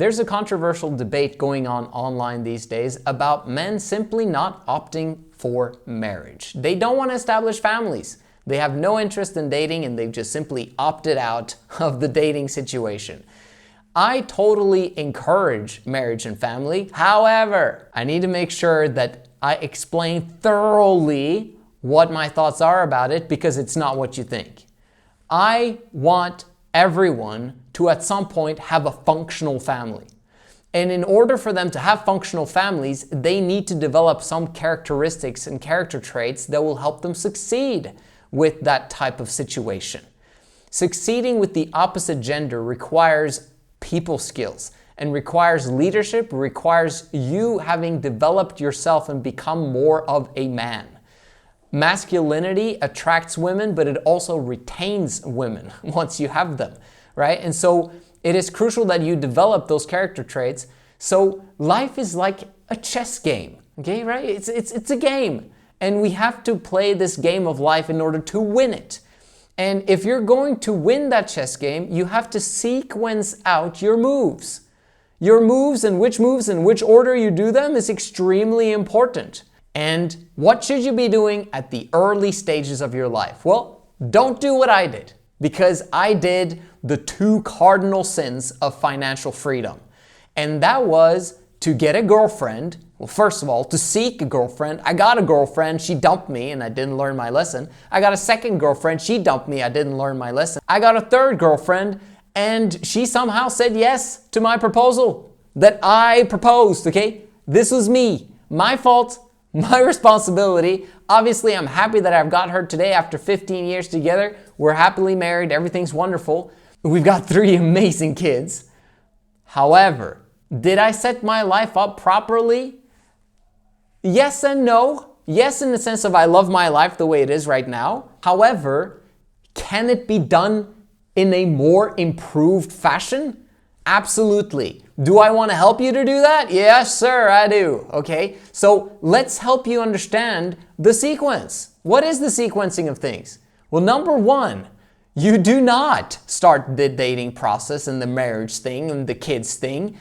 There's a controversial debate going on online these days about men simply not opting for marriage. They don't want to establish families. They have no interest in dating and they've just simply opted out of the dating situation. I totally encourage marriage and family. However, I need to make sure that I explain thoroughly what my thoughts are about it because it's not what you think. I want everyone to at some point have a functional family. And in order for them to have functional families, they need to develop some characteristics and character traits that will help them succeed with that type of situation. Succeeding with the opposite gender requires people skills and requires leadership, requires you having developed yourself and become more of a man. Masculinity attracts women, but it also retains women once you have them, right? And so it is crucial that you develop those character traits. So life is like a chess game, okay, right? It's a game. And we have to play this game of life in order to win it. And if you're going to win that chess game, you have to sequence out your moves. Your moves and which order you do them is extremely important. And what should you be doing at the early stages of your life? Well, don't do what I did, because I did the 2 cardinal sins of financial freedom. And that was to get a girlfriend. Well, first of all, to seek a girlfriend. I got a girlfriend, she dumped me and I didn't learn my lesson. I got a second girlfriend, she dumped me, I didn't learn my lesson. I got a third girlfriend and she somehow said yes to my proposal that I proposed, okay? This was me, my fault, my responsibility. Obviously, I'm happy that I've got her today after 15 years together. We're happily married, everything's wonderful. We've got 3 amazing kids. However, did I set my life up properly? Yes and no. Yes, in the sense of I love my life the way it is right now. However, can it be done in a more improved fashion? Absolutely. Do I want to help you to do that? Yes, sir, I do. Okay, so let's help you understand the sequence. What is the sequencing of things? Well, number 1, you do not start the dating process and the marriage thing and the kids thing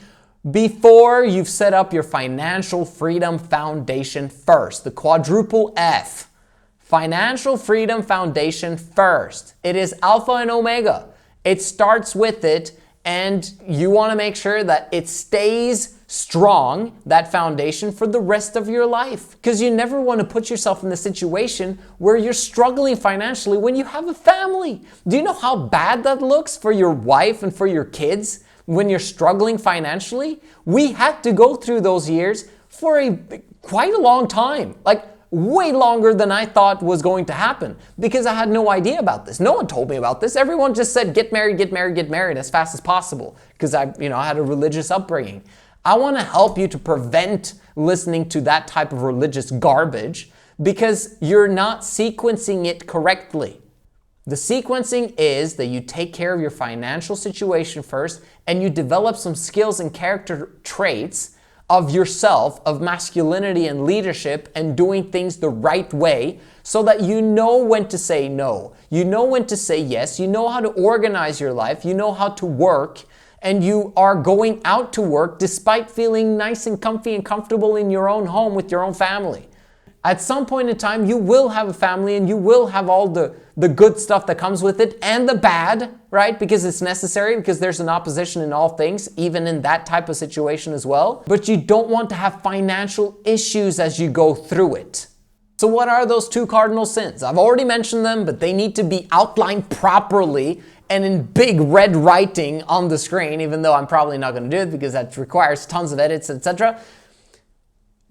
before you've set up your financial freedom foundation first. The quadruple F. Financial freedom foundation first. It is alpha and omega. It starts with it, and you want to make sure that it stays strong, that foundation, for the rest of your life. Because you never want to put yourself in the situation where you're struggling financially when you have a family. Do you know how bad that looks for your wife and for your kids when you're struggling financially? We had to go through those years for quite a long time. Like, way longer than I thought was going to happen, because I had no idea about this. No one told me about this. Everyone just said, get married, get married, get married as fast as possible, because I had a religious upbringing. I want to help you to prevent listening to that type of religious garbage, because you're not sequencing it correctly. The sequencing is that you take care of your financial situation first, and you develop some skills and character traits of yourself, of masculinity and leadership, and doing things the right way, so that you know when to say no. You know when to say yes. You know how to organize your life. You know how to work. And you are going out to work despite feeling nice and comfy and comfortable in your own home with your own family. At some point in time, you will have a family and you will have all the good stuff that comes with it and the bad, right? Because it's necessary, because there's an opposition in all things, even in that type of situation as well. But you don't want to have financial issues as you go through it. So what are those 2 cardinal sins? I've already mentioned them, but they need to be outlined properly and in big red writing on the screen, even though I'm probably not going to do it because that requires tons of edits, etc.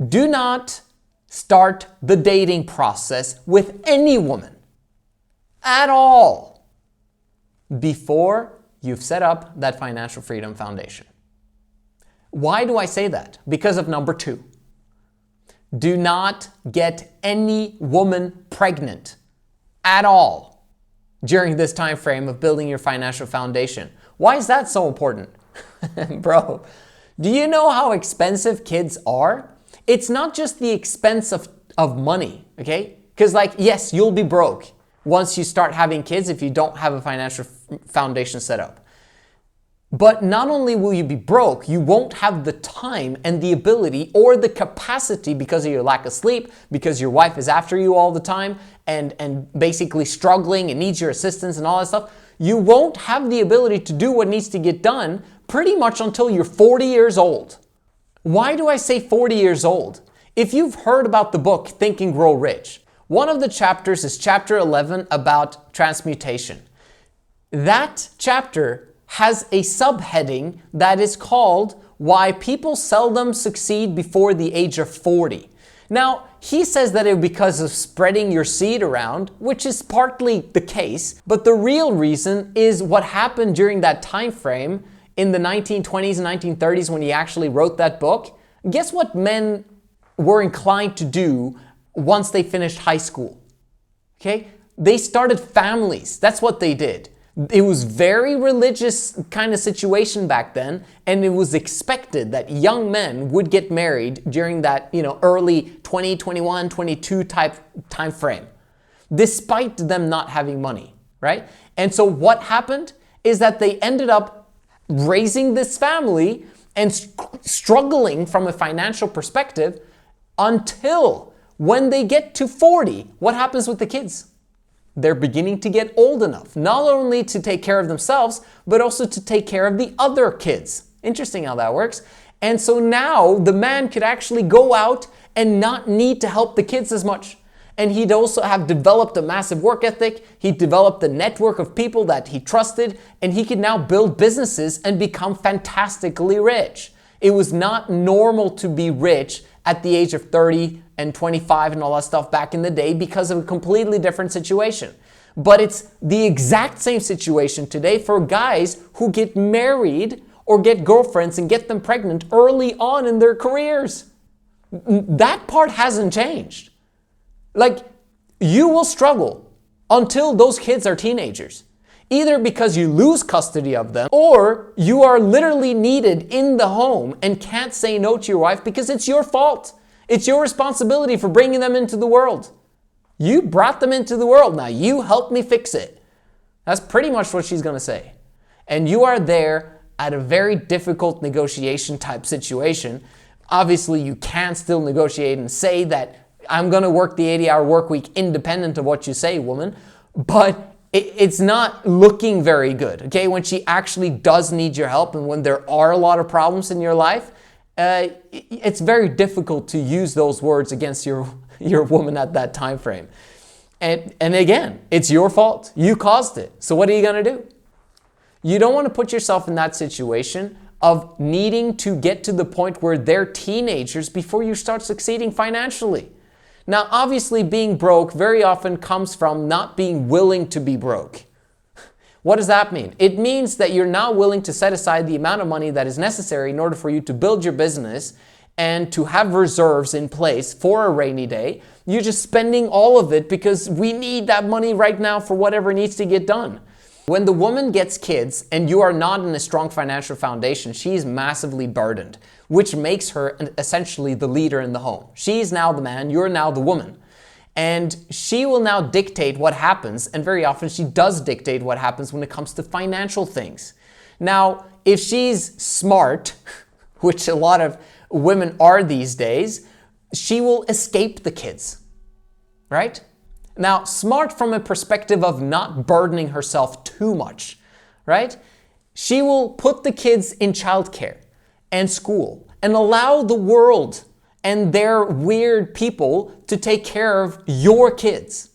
Do not start the dating process with any woman at all before you've set up that financial freedom foundation. Why do I say that? Because of number 2. Do not get any woman pregnant at all during this time frame of building your financial foundation. Why is that so important? Bro, do you know how expensive kids are? It's not just the expense of money, okay? Because yes, you'll be broke once you start having kids if you don't have a financial foundation set up. But not only will you be broke, you won't have the time and the ability or the capacity because of your lack of sleep, because your wife is after you all the time and basically struggling and needs your assistance and all that stuff. You won't have the ability to do what needs to get done pretty much until you're 40 years old. Why do I say 40 years old? If you've heard about the book Think and Grow Rich, one of the chapters is chapter 11 about transmutation. That chapter has a subheading that is called Why People Seldom Succeed Before the Age of 40. Now, he says that it's because of spreading your seed around, which is partly the case, but the real reason is what happened during that time frame in the 1920s and 1930s when he actually wrote that book. Guess what men were inclined to do once they finished high school? Okay? They started families. That's what they did. It was very religious kind of situation back then, and it was expected that young men would get married during that, early 20, 21, 22 type time frame, despite them not having money, right? And so what happened is that they ended up raising this family and struggling from a financial perspective until when they get to 40, what happens with the kids? They're beginning to get old enough, not only to take care of themselves, but also to take care of the other kids. Interesting how that works. And so now the man could actually go out and not need to help the kids as much. And he'd also have developed a massive work ethic. He developed a network of people that he trusted, and he could now build businesses and become fantastically rich. It was not normal to be rich at the age of 30 and 25 and all that stuff back in the day because of a completely different situation. But it's the exact same situation today for guys who get married or get girlfriends and get them pregnant early on in their careers. That part hasn't changed. Like, you will struggle until those kids are teenagers. Either because you lose custody of them or you are literally needed in the home and can't say no to your wife because it's your fault. It's your responsibility for bringing them into the world. You brought them into the world. Now you help me fix it. That's pretty much what she's going to say. And you are there at a very difficult negotiation type situation. Obviously, you can still negotiate and say that I'm going to work the 80-hour work week independent of what you say, woman. But it's not looking very good, okay? When she actually does need your help and when there are a lot of problems in your life, it's very difficult to use those words against your woman at that time frame. And again, it's your fault. You caused it. So what are you going to do? You don't want to put yourself in that situation of needing to get to the point where they're teenagers before you start succeeding financially. Now, obviously, being broke very often comes from not being willing to be broke. What does that mean? It means that you're now willing to set aside the amount of money that is necessary in order for you to build your business and to have reserves in place for a rainy day. You're just spending all of it because we need that money right now for whatever needs to get done. When the woman gets kids and you are not in a strong financial foundation, she's massively burdened, which makes her essentially the leader in the home. She's now the man, you're now the woman. And she will now dictate what happens, and very often she does dictate what happens when it comes to financial things. Now, if she's smart, which a lot of women are these days, she will escape the kids, right? Now, smart from a perspective of not burdening herself too much, right? She will put the kids in childcare and school and allow the world and their weird people to take care of your kids,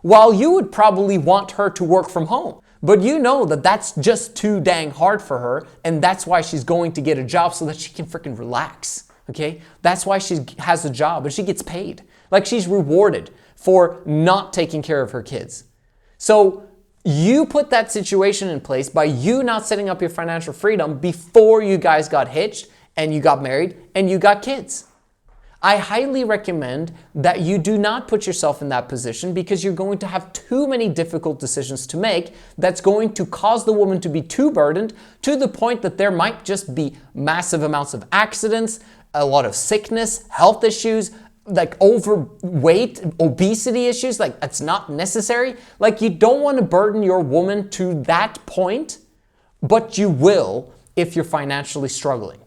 while you would probably want her to work from home. But you know that that's just too dang hard for her, and that's why she's going to get a job so that she can freaking relax, okay? That's why she has a job and she gets paid. Like, she's rewarded for not taking care of her kids. So you put that situation in place by you not setting up your financial freedom before you guys got hitched and you got married and you got kids. I highly recommend that you do not put yourself in that position because you're going to have too many difficult decisions to make that's going to cause the woman to be too burdened to the point that there might just be massive amounts of accidents, a lot of sickness, health issues, like overweight, obesity issues. Like, it's not necessary. Like, you don't want to burden your woman to that point, but you will if you're financially struggling.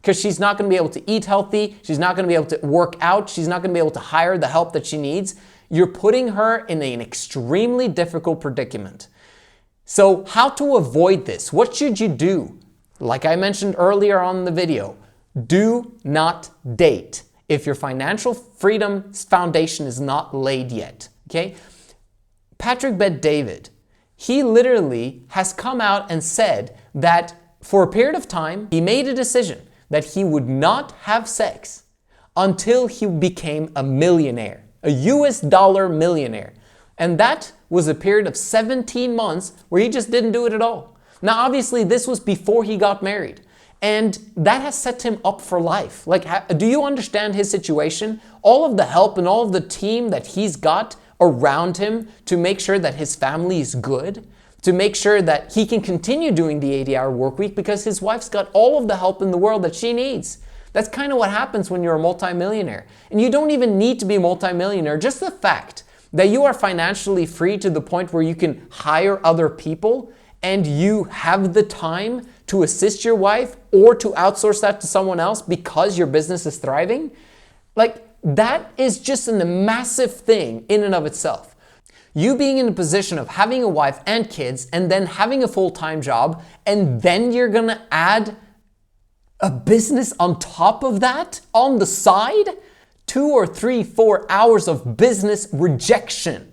Because she's not going to be able to eat healthy, she's not going to be able to work out, she's not going to be able to hire the help that she needs. You're putting her in an extremely difficult predicament. So how to avoid this? What should you do? Like I mentioned earlier on in the video, do not date if your financial freedom foundation is not laid yet, okay? Patrick Bet-David, he literally has come out and said that for a period of time, he made a decision that he would not have sex until he became a millionaire, a US dollar millionaire. And that was a period of 17 months where he just didn't do it at all. Now, obviously, this was before he got married. And that has set him up for life. Like, do you understand his situation? All of the help and all of the team that he's got around him to make sure that his family is good, to make sure that he can continue doing the 80-hour work week because his wife's got all of the help in the world that she needs. That's kind of what happens when you're a multimillionaire. And you don't even need to be a multimillionaire. Just the fact that you are financially free to the point where you can hire other people and you have the time to assist your wife or to outsource that to someone else because your business is thriving, like that is just a massive thing in and of itself. You being in a position of having a wife and kids and then having a full-time job, and then you're gonna add a business on top of that on the side, 2 or 3, 4 hours of business rejection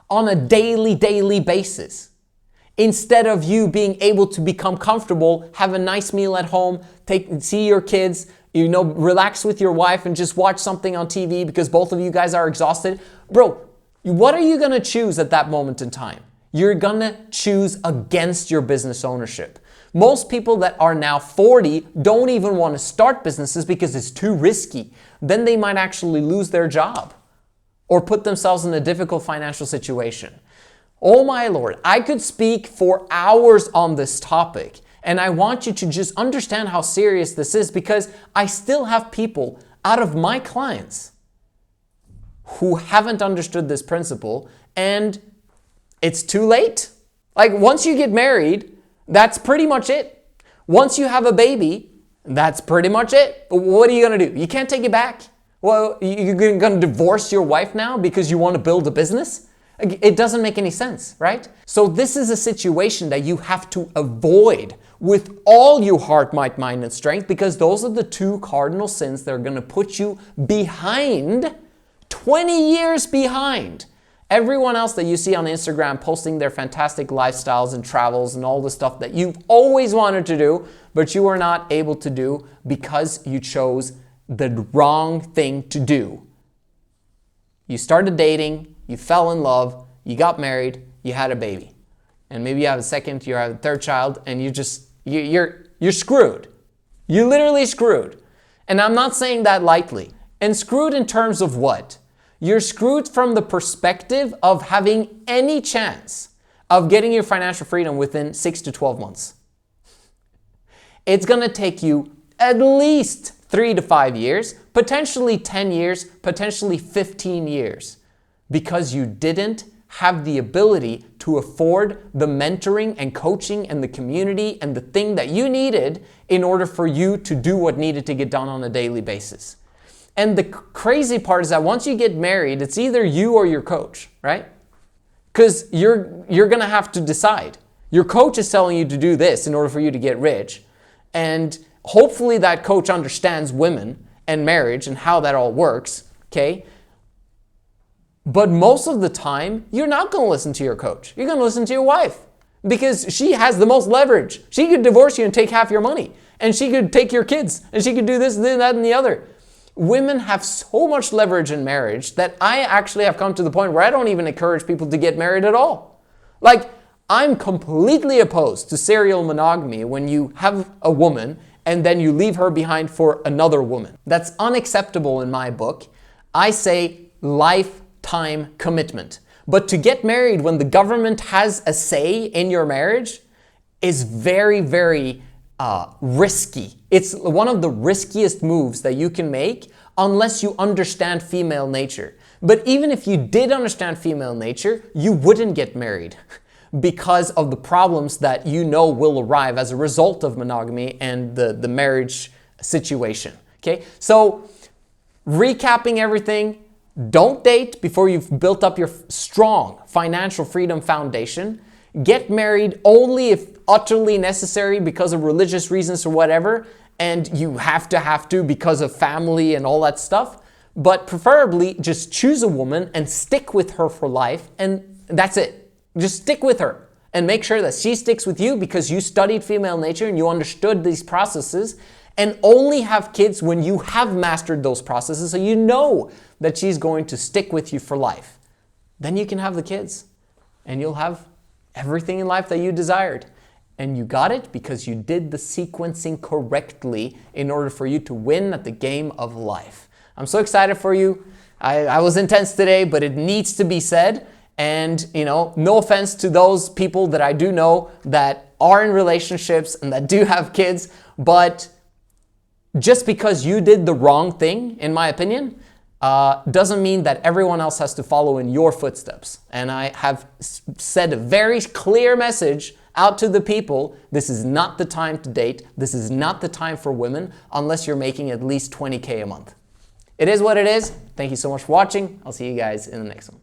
on a daily basis. Instead of you being able to become comfortable, have a nice meal at home, see your kids, relax with your wife and just watch something on TV because both of you guys are exhausted. Bro, what are you gonna choose at that moment in time? You're gonna choose against your business ownership. Most people that are now 40 don't even want to start businesses because it's too risky. Then they might actually lose their job or put themselves in a difficult financial situation. Oh my Lord, I could speak for hours on this topic, and I want you to just understand how serious this is because I still have people out of my clients who haven't understood this principle, and it's too late. Like once you get married, that's pretty much it. Once you have a baby, that's pretty much it. What are you gonna do? You can't take it back. Well, you're gonna divorce your wife now because you want to build a business? It doesn't make any sense, right? So this is a situation that you have to avoid with all your heart, might, mind, and strength, because those are the 2 cardinal sins that are going to put you behind, 20 years behind everyone else that you see on Instagram posting their fantastic lifestyles and travels and all the stuff that you've always wanted to do, but you are not able to do because you chose the wrong thing to do. You started dating, you fell in love, you got married, you had a baby. And maybe you have a second, you have a third child, and you're screwed. You're literally screwed. And I'm not saying that lightly. And screwed in terms of what? You're screwed from the perspective of having any chance of getting your financial freedom within 6 to 12 months. It's gonna take you at least 3 to 5 years, potentially 10 years, potentially 15 years. Because you didn't have the ability to afford the mentoring and coaching and the community and the thing that you needed in order for you to do what needed to get done on a daily basis. And the crazy part is that once you get married, it's either you or your coach, right? Because you're gonna have to decide. Your coach is telling you to do this in order for you to get rich. And hopefully that coach understands women and marriage and how that all works, okay? But most of the time, you're not going to listen to your coach. You're going to listen to your wife because she has the most leverage. She could divorce you and take half your money, and she could take your kids, and she could do this, that, and the other. Women have so much leverage in marriage that I actually have come to the point where I don't even encourage people to get married at all. Like, I'm completely opposed to serial monogamy when you have a woman and then you leave her behind for another woman. That's unacceptable in my book. I say lifetime commitment. But to get married when the government has a say in your marriage is very, very risky. It's one of the riskiest moves that you can make unless you understand female nature. But even if you did understand female nature, you wouldn't get married because of the problems that you know will arrive as a result of monogamy and the marriage situation. Okay, so recapping everything, don't date before you've built up your strong financial freedom foundation. Get married only if utterly necessary because of religious reasons or whatever, and you have to because of family and all that stuff. But preferably just choose a woman and stick with her for life, and that's it. Just stick with her and make sure that she sticks with you because you studied female nature and you understood these processes, and only have kids when you have mastered those processes so you know that she's going to stick with you for life. Then you can have the kids and you'll have everything in life that you desired. And you got it because you did the sequencing correctly in order for you to win at the game of life. I'm so excited for you. I was intense today, but it needs to be said. And, no offense to those people that I do know that are in relationships and that do have kids, but just because you did the wrong thing, in my opinion, doesn't mean that everyone else has to follow in your footsteps. And I have said a very clear message out to the people. This is not the time to date. This is not the time for women unless you're making at least $20K a month. It is what it is. Thank you so much for watching. I'll see you guys in the next one.